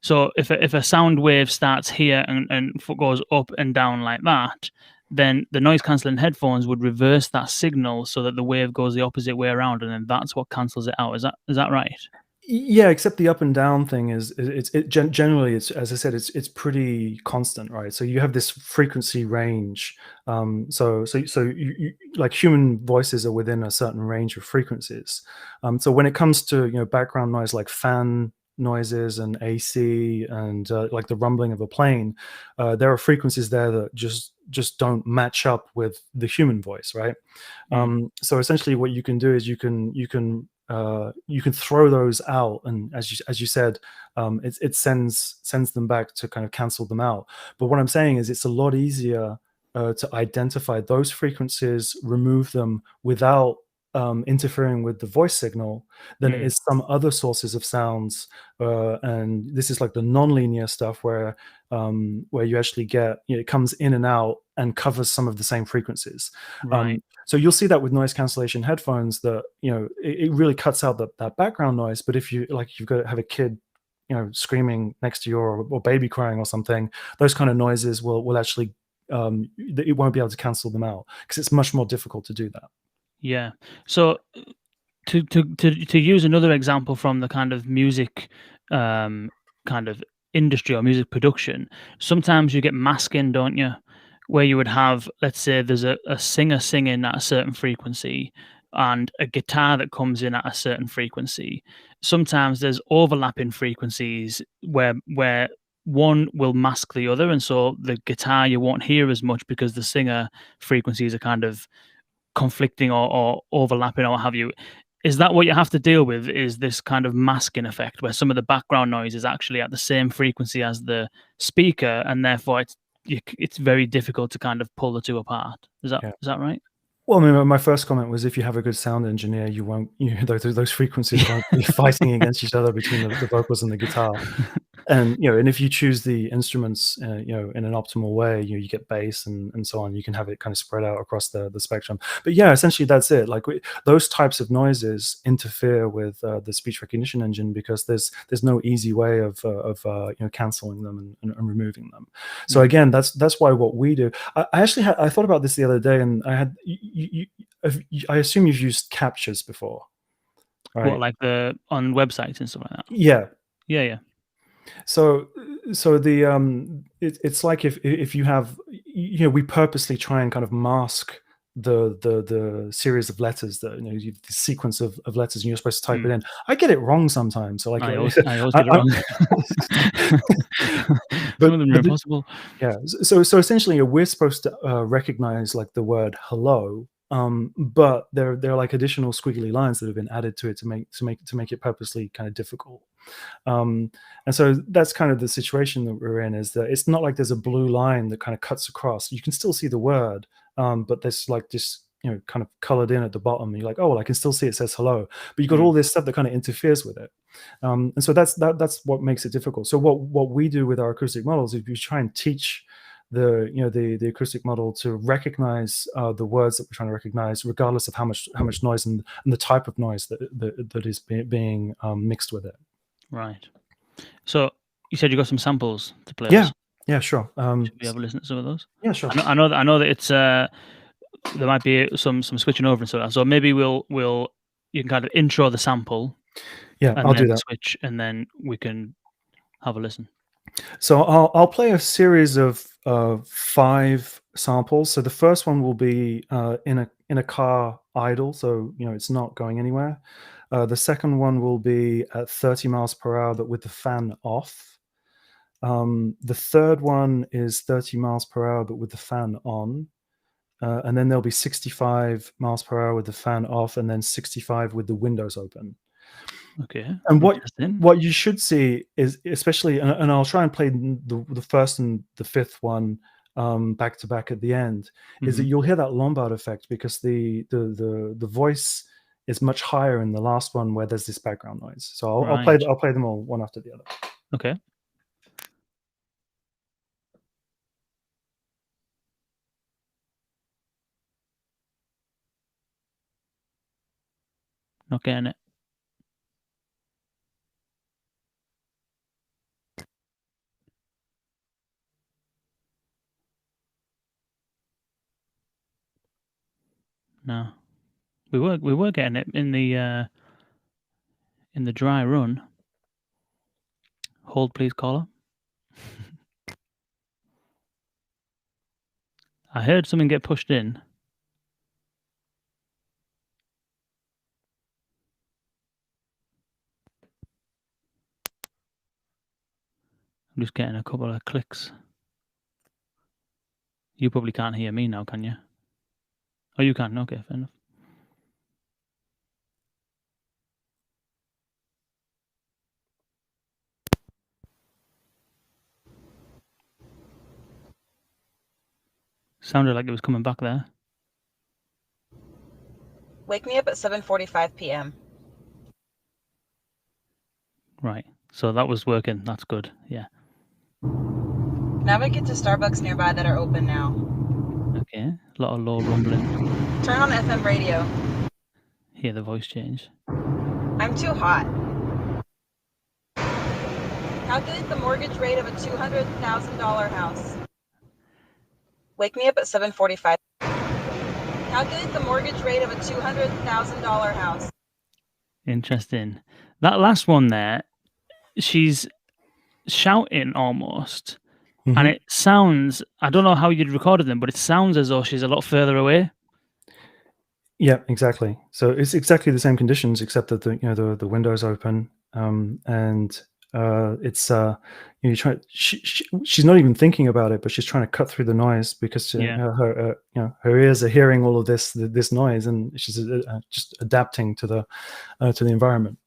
So if a sound wave starts here and goes up and down like that, then the noise cancelling headphones would reverse that signal so that the wave goes the opposite way around, and then that's what cancels it out. Is that right? Yeah, except the up and down thing is generally, it's, as I said, it's pretty constant, right? So you have this frequency range. So you, like human voices are within a certain range of frequencies. So when it comes to background noise like fan noises and AC and like the rumbling of a plane, there are frequencies there that just don't match up with the human voice, right? So essentially, what you can do is you can throw those out, and as you said, it sends them back to kind of cancel them out. But what I'm saying is it's a lot easier to identify those frequencies, remove them without interfering with the voice signal than it is some other sources of sounds. And this is like the non-linear stuff where you actually get, it comes in and out and covers some of the same frequencies. Right. So you'll see that with noise cancellation headphones, that it really cuts out that background noise. But if you've got to have a kid screaming next to you, or baby crying or something, those kind of noises will actually it won't be able to cancel them out, because it's much more difficult to do that. Yeah. So to use another example from the kind of music kind of industry or music production, sometimes you get masking, don't you? Where you would have, let's say there's a singer singing at a certain frequency and a guitar that comes in at a certain frequency. Sometimes there's overlapping frequencies where one will mask the other, and so the guitar you won't hear as much because the singer frequencies are kind of conflicting or overlapping or what have you. Is that what you have to deal with? Is this kind of masking effect where some of the background noise is actually at the same frequency as the speaker, and therefore it's very difficult to kind of pull the two apart? Is that right? Well, I mean, my first comment was, if you have a good sound engineer, you won't, those frequencies won't be fighting against each other between the vocals and the guitar. And and if you choose the instruments in an optimal way, you get bass and so on. You can have it kind of spread out across the spectrum. But yeah, essentially that's it. Like those types of noises interfere with the speech recognition engine, because there's no easy way of canceling them and removing them. So again, that's why what we do. I thought about this the other day, and I had I assume you've used captures before, right? What, like on websites and stuff like that? Yeah. Yeah. So the it's like if you have, we purposely try and kind of mask the series of letters, that the sequence of letters, and you're supposed to type it in. I get it wrong sometimes. So I always get it wrong. Some of them are impossible. Yeah. So essentially, we're supposed to recognize like the word hello, but there are like additional squiggly lines that have been added to it to make it purposely kind of difficult. And so that's kind of the situation that we're in, is that it's not like there's a blue line that kind of cuts across. You can still see the word, but there's like this kind of colored in at the bottom. You're like, oh, well, I can still see it says hello, but you've got all this stuff that kind of interferes with it. And so that's what makes it difficult. So what we do with our acoustic models is we try and teach the acoustic model to recognize the words that we're trying to recognize, regardless of how much noise and the type of noise that is being mixed with it. Right. So you said you got some samples to play. Yeah, sure. Should we have a listen to some of those? Yeah, sure. I know that it's there might be some switching over and so on. So maybe you can kind of intro the sample. Yeah, and I'll then do that. switch, and then we can have a listen. So I'll play a series of 5 samples. So the first one will be in a car idle, so it's not going anywhere. The second one will be at 30 miles per hour, but with the fan off. The third one is 30 miles per hour, but with the fan on. And then there'll be 65 miles per hour with the fan off, and then 65 with the windows open. Okay. And what you should see is, especially, and I'll try and play the first and the fifth one back to back at the end, is that you'll hear that Lombard effect, because the voice is much higher in the last one, where there's this background noise. So I'll play them all one after the other. Okay. Not getting it. No, we were getting it in the dry run. Hold, please, caller. I heard something get pushed in. I'm just getting a couple of clicks. You probably can't hear me now, can you? Oh, you can. Okay, fair enough. Sounded like it was coming back there. Wake me up at 7:45 p.m. Right. So that was working. That's good. Yeah. Navigate to Starbucks nearby that are open now. Okay. A lot of low rumbling. Turn on FM radio. Hear the voice change. I'm too hot. Calculate the mortgage rate of a $200,000 house. Wake me up at 7:45. Calculate the mortgage rate of a $200,000 house. Interesting. That last one there, she's shouting almost. Mm-hmm. And it sounds, I don't know how you'd recorded them, but it sounds as though she's a lot further away. Yeah, exactly. So it's exactly the same conditions, except that the window's open, and it's you try. She's not even thinking about it, but she's trying to cut through the noise because her ears are hearing all of this noise, and she's just adapting to the environment.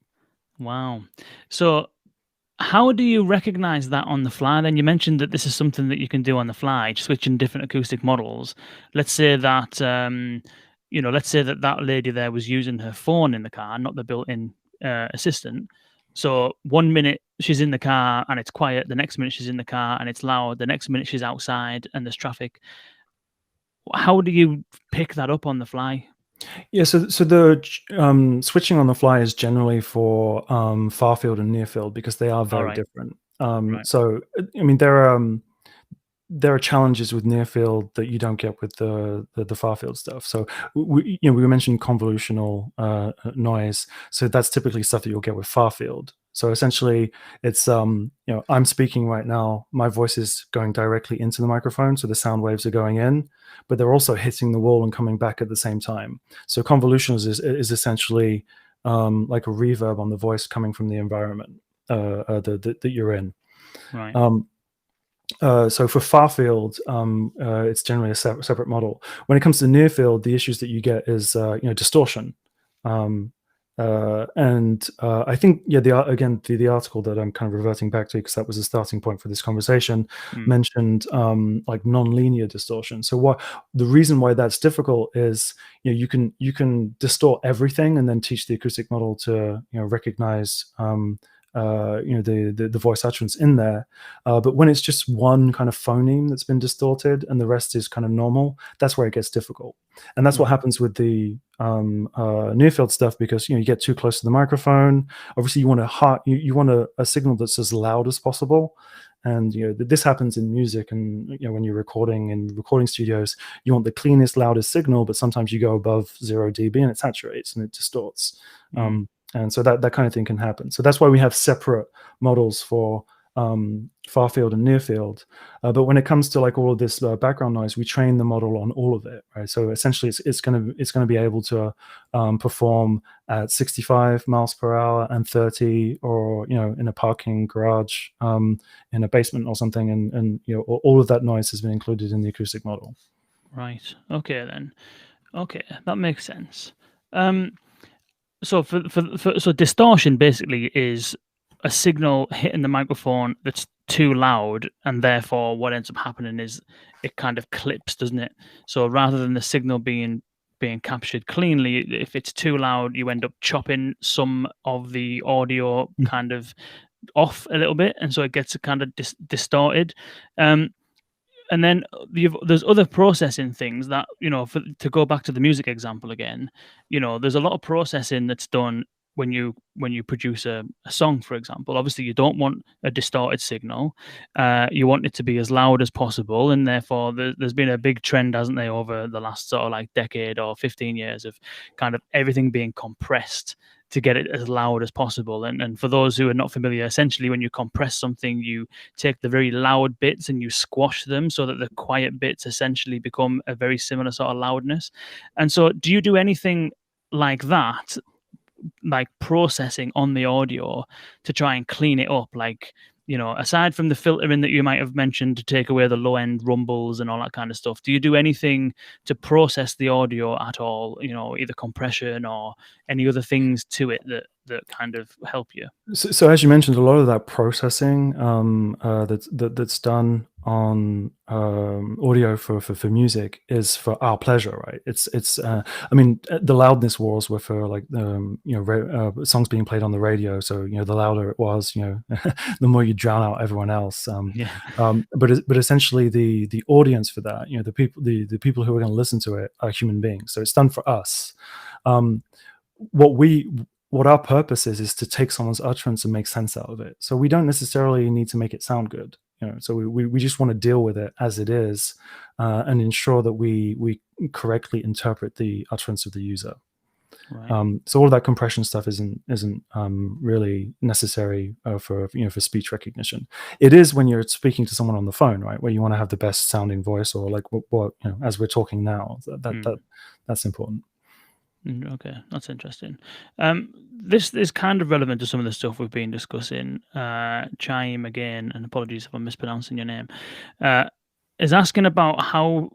Wow. So how do you recognize that on the fly? Then you mentioned that this is something that you can do on the fly, switching different acoustic models. Let's say that that lady there was using her phone in the car, not the built-in assistant. So 1 minute she's in the car and it's quiet. The next minute she's in the car and it's loud. The next minute she's outside and there's traffic. How do you pick that up on the fly? Yeah, so the switching on the fly is generally for far field and near field because they are very different. So I mean there are challenges with near field that you don't get with the far field stuff. So we mentioned convolutional noise. So that's typically stuff that you'll get with far field. So essentially, it's I'm speaking right now. My voice is going directly into the microphone, so the sound waves are going in, but they're also hitting the wall and coming back at the same time. So convolutional is essentially like a reverb on the voice coming from the environment that you're in. Right. So for far field, it's generally a separate model. When it comes to near field, the issues that you get is distortion. I think the article that I'm kind of reverting back to, because that was the starting point for this conversation, mentioned like non-linear distortion. So the reason why that's difficult is you can distort everything and then teach the acoustic model to recognize the voice utterance in there, but when it's just one kind of phoneme that's been distorted and the rest is kind of normal, that's where it gets difficult. And that's what happens with the near field stuff, because you get too close to the microphone. Obviously you want a signal that's as loud as possible. And this happens in music, and when you're recording in recording studios, you want the cleanest, loudest signal, but sometimes you go above 0 dB and it saturates and it distorts. And so that kind of thing can happen. So that's why we have separate models for far field and near field. But when it comes to like all of this background noise, we train the model on all of it, right? So essentially, it's going to be able to perform at 65 miles per hour and 30, or in a parking garage, in a basement or something, and all of that noise has been included in the acoustic model. Right. Okay then. Okay, that makes sense. So so distortion basically is a signal hitting the microphone that's too loud, and therefore what ends up happening is it kind of clips, doesn't it? So rather than the signal being captured cleanly, if it's too loud, you end up chopping some of the audio kind of off a little bit, and so it gets kind of distorted. And then there's other processing things that, to go back to the music example again, there's a lot of processing that's done when you produce a song, for example. Obviously, you don't want a distorted signal. You want it to be as loud as possible, and therefore there's been a big trend, hasn't there, over the last sort of like decade or 15 years of kind of everything being compressed to get it as loud as possible. And for those who are not familiar, essentially when you compress something, you take the very loud bits and you squash them so that the quiet bits essentially become a very similar sort of loudness. And so do you do anything like that, like processing on the audio to try and clean it up? Like, aside from the filtering that you might have mentioned to take away the low end rumbles and all that kind of stuff, do you do anything to process the audio at all? Either compression or any other things to it that kind of help you? So as you mentioned, a lot of that processing that's done on audio for music is for our pleasure, right? It's I mean, the loudness wars were for like songs being played on the radio. So the louder it was, the more you drown out everyone else. But essentially the audience for that, the people who are going to listen to it are human beings. So it's done for us. What our purpose is to take someone's utterance and make sense out of it. So we don't necessarily need to make it sound good. So we just want to deal with it as it is, and ensure that we correctly interpret the utterance of the user. Right. So all of that compression stuff isn't really necessary for speech recognition. It is when you're speaking to someone on the phone, right, where you want to have the best sounding voice, or like what as we're talking now. That's important. Okay, that's interesting. This is kind of relevant to some of the stuff we've been discussing. Chaim, again, and apologies if I'm mispronouncing your name, is asking about how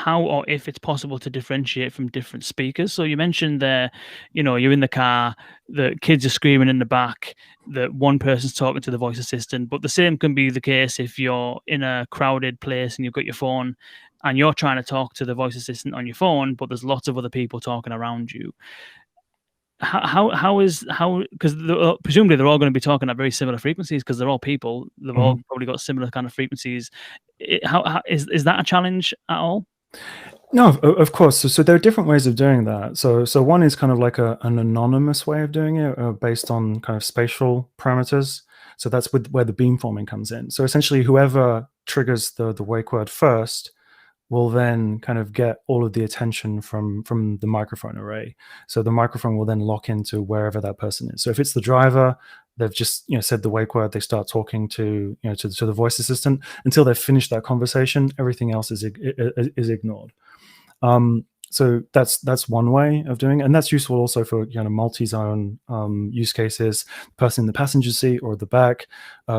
or if it's possible to differentiate from different speakers. So you mentioned there, you're in the car, the kids are screaming in the back, that one person's talking to the voice assistant, but the same can be the case if you're in a crowded place and you've got your phone and you're trying to talk to the voice assistant on your phone, but there's lots of other people talking around you. Because presumably they're all going to be talking at very similar frequencies because they're all people. They've all probably got similar kind of frequencies. How is that a challenge at all? No, of course. So there are different ways of doing that. So one is kind of like an anonymous way of doing it, based on kind of spatial parameters. So that's where the beamforming comes in. So essentially, whoever triggers the wake word first will then kind of get all of the attention from the microphone array. So the microphone will then lock into wherever that person is. So if it's the driver, they've just said the wake word, they start talking to to the voice assistant until they've finished that conversation. Everything else is ignored. So that's one way of doing it, and that's useful also for multi-zone use cases. The person in the passenger seat or the back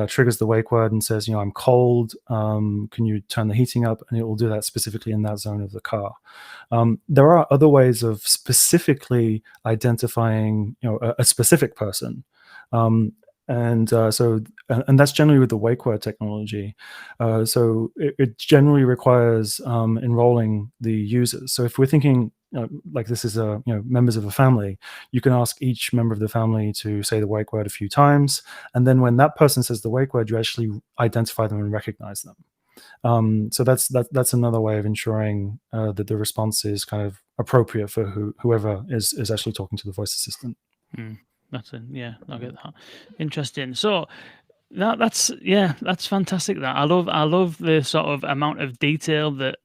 triggers the wake word and says, I'm cold. Can you turn the heating up? And it will do that specifically in that zone of the car. There are other ways of specifically identifying a specific person. And that's generally with the wake word technology. So it generally requires enrolling the users. So if we're thinking like this is members of a family, you can ask each member of the family to say the wake word a few times, and then when that person says the wake word, you actually identify them and recognize them. So that's another way of ensuring that the response is kind of appropriate for whoever is actually talking to the voice assistant. That's it. Yeah, I get that. Interesting. So that's fantastic. That I love the sort of amount of detail that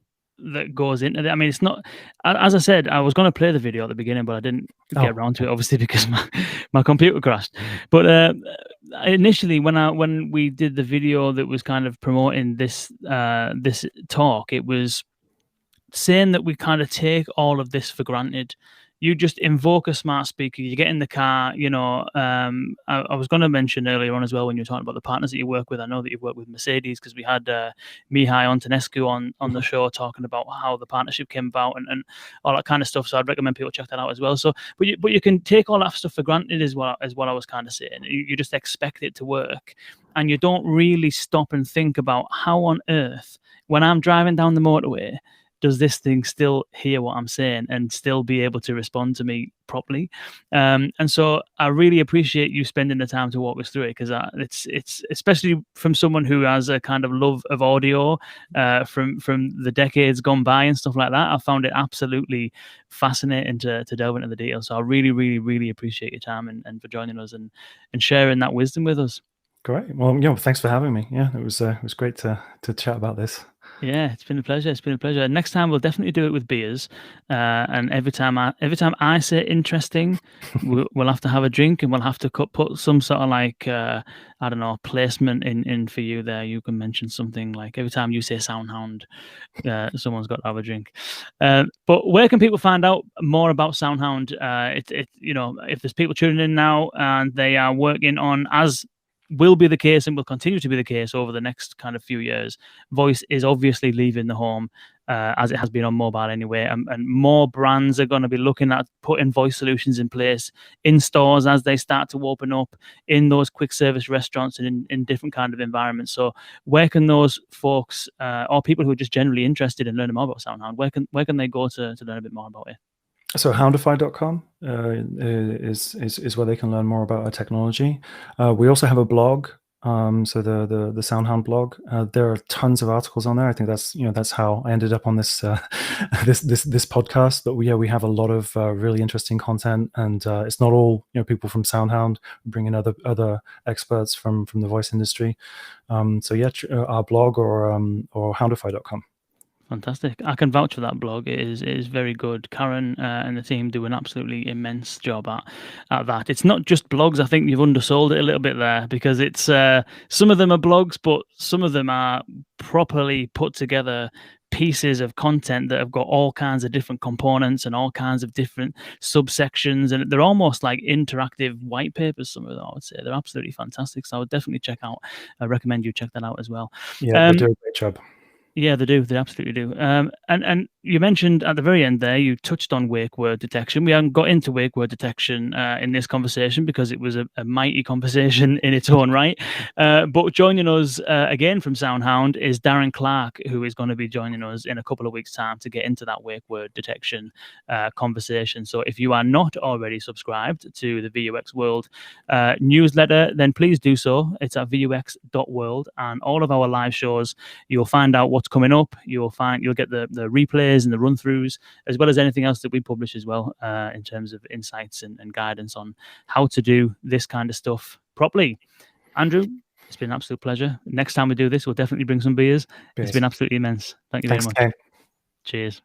goes into it. I mean, it's not, as I said, I was going to play the video at the beginning, but I didn't get around to it, obviously, because my computer crashed. But initially, when we did the video that was kind of promoting this talk, it was saying that we kind of take all of this for granted. You just invoke a smart speaker, you get in the car, I was going to mention earlier on as well when you were talking about the partners that you work with. I know that you've worked with Mercedes because we had Mihai Antonescu on the show talking about how the partnership came about and all that kind of stuff. So I'd recommend people check that out as well. So, but you can take all that stuff for granted as what I was kind of saying. You just expect it to work, and you don't really stop and think about how on earth, when I'm driving down the motorway, does this thing still hear what I'm saying and still be able to respond to me properly? And so I really appreciate you spending the time to walk us through it, because it's especially from someone who has a kind of love of audio from the decades gone by and stuff like that. I found it absolutely fascinating to delve into the details. So I really, really, really appreciate your time and for joining us and sharing that wisdom with us. Great. Well, thanks for having me. Yeah, it was great to chat about this. Yeah, it's been a pleasure. It's been a pleasure. Next time we'll definitely do it with beers. And every time I say interesting, we'll have to have a drink, and we'll have to put some sort of like I don't know, placement in for you there. You can mention something like every time you say SoundHound, someone's got to have a drink. But where can people find out more about SoundHound? If there's people tuning in now and they are working on, as will be the case and will continue to be the case over the next kind of few years. Voice is obviously leaving the home, as it has been on mobile anyway, and more brands are going to be looking at putting voice solutions in place in stores as they start to open up, in those quick service restaurants and in different kind of environments. So where can those folks or people who are just generally interested in learning more about SoundHound, where can they go to learn a bit more about it? So houndify.com is where they can learn more about our technology. We also have a blog, so the SoundHound blog. There are tons of articles on there. I think that's how I ended up on this this podcast. But we have a lot of really interesting content, and it's not all people from SoundHound. We bring in other experts from the voice industry. So yeah, our blog or houndify.com. Fantastic. I can vouch for that blog. It is very good. Karen and the team do an absolutely immense job at that. It's not just blogs. I think you've undersold it a little bit there, because it's some of them are blogs, but some of them are properly put together pieces of content that have got all kinds of different components and all kinds of different subsections, and they're almost like interactive white papers. Some of them, I would say, they're absolutely fantastic. So I would definitely I recommend you check that out as well. Yeah, they do a great job. Yeah, they do. They absolutely do. And you mentioned at the very end there, you touched on wake word detection. We haven't got into wake word detection in this conversation because it was a mighty conversation in its own right. But joining us again from SoundHound is Darren Clark, who is going to be joining us in a couple of weeks' time to get into that wake word detection conversation. So if you are not already subscribed to the VUX World newsletter, then please do so. It's at vux.world, and all of our live shows, you'll find out what's coming up. You'll get the replays and the run throughs, as well as anything else that we publish as well, in terms of insights and guidance on how to do this kind of stuff properly. Andrew, it's been an absolute pleasure. Next time we do this, we'll definitely bring some beers. It's been absolutely immense. Thank you very much. Ken. Cheers.